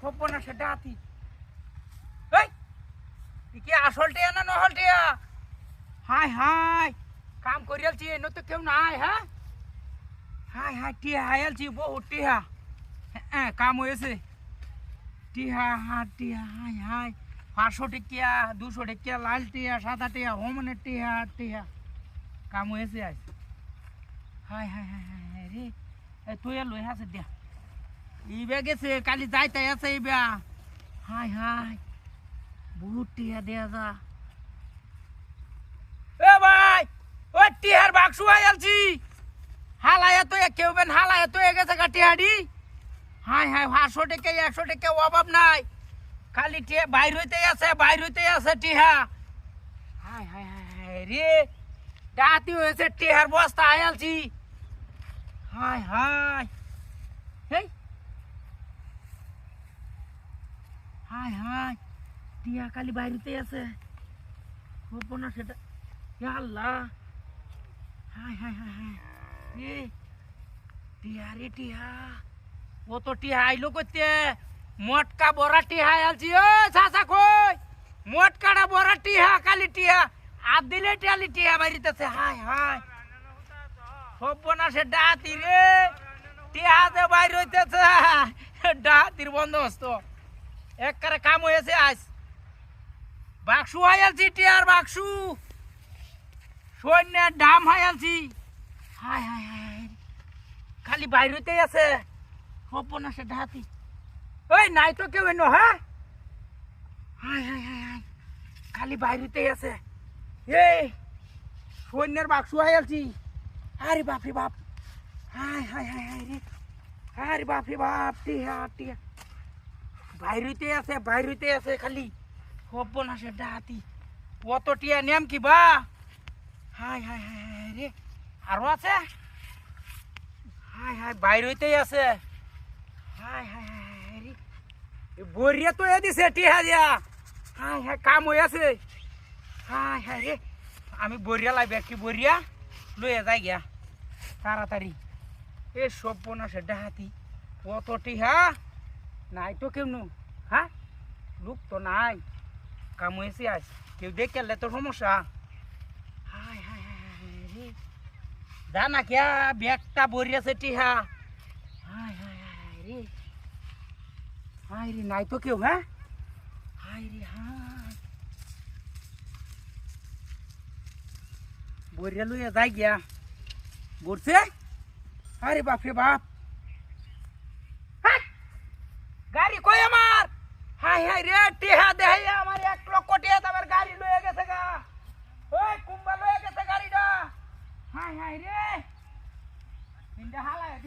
খোপনা সেটা হাতি এই কি আসল টিয়া না নহল টিয়া হাই হাই কাম করিয়ালছি এনে তো কেউ নাই হ্যাঁ হাই হাই টিয়া আয়ালছি বহুত টিয়া হ্যাঁ কাম হয়েছে টিয়া হাত টিয়া হাই হাই 500 টিকিয়া 200 টিকিয়া লাল টিয়া সাদা টিয়া হোমনের টিয়া টিয়া কাম হয়েছে আজ হাই হাই হাই হাই রে তুই লই হাসে দিয়া ইবে গেছে কালি যাইতে আছে ইবা হাই হাই বহুত টিয়া দেয়া যা এ ভাই ও টিয়ার বাক্সু আইলছি হালায়া তো কেউ বেন হালায়া তো গেছে কাটিহাড়ি হাই হাই 500 টাকা 100 টাকা অভাব নাই খালি টিয়া বাইর হইতে আছে টিহা হাই হাই হাই রে ডাতি হয়েছে টিহার বস্তা আইলছি হাই হাই হেই হাই হাই টিয়া খালি বাইর হইতে আছে হবো না সেটা আল্লাহ হাই হাই হাই হাই রে টিয়া রে টিয়া ও তো টিয়া আইলো করতে মোটকা বড়া টিয়া আলছি ও চাচা কই মোটকাটা বড়া টিয়া কালি টিয়া আর দিলে টিয়ালি টিয়া বাড়িতেছে হাই হাই হবো না সে ডাতি রে টিয়া যে বাইর হইতেছে ডাতির বন্দোবস্ত একবারে কাম হয়েছে আজ বাক্সু আইলছি টিয়ার বাক্সু সৈন্যের দাম হাইলছি হাই হাই হাই খালি বাইরেতেই আছে হবো না সে ডাতি ওই নাই তো কেউ এনো হ্যাঁ হাই হাই হাই হাই খালি বাইরেতেই আছে এই সৈন্যের বাক্সু আইলছি আরে বাপরে বাপ হাই হাই হাই হাই রে আরে বাপরে বাপ টিয়া টিয়া বাইরেতে আছে খালি হবো না সে ডাতি কত টিয়া নেম কি বা হাই হাই হাই হাই রে আরো আছে হাই হাই বাইরেতেই আছে হাই হাই হাই রে বরিয়া তো দিছে টিহা দিয়া হাই হাই কাম হয়ে আছে হাই হাই রে আমি বরিয়া লাগবে কি বরিয়া লইয়া যাই গিয়া তাড়াতাড়ি এ সব বোনা সে ডাহাতি কত টিহা নাই তো কেউ নু হ্যাঁ লোক তো নাই কাম হয়েছে আজ কেউ দেখলে তো সমস্যা হাই হাই হাই রে জানা কিয়া ব্যাগটা বরিয়াছে টিহা হাই হাই হাই রে হাই রে নাই তো কেউ হ্যাঁ হাই রে হাই বরিয়া লইয়া যাই গিয়া বলছে আরে বাপরে বাপ গাড়ি কই আমার হাই হাই রে টিহা দেহাই আমার 1 লক্ষ টিহা আমার গাড়ি লয়ে গেছে গা ওই কুম্বা লয়ে গেছে গাড়িটা হাই হাই রে ইন্দা হালায়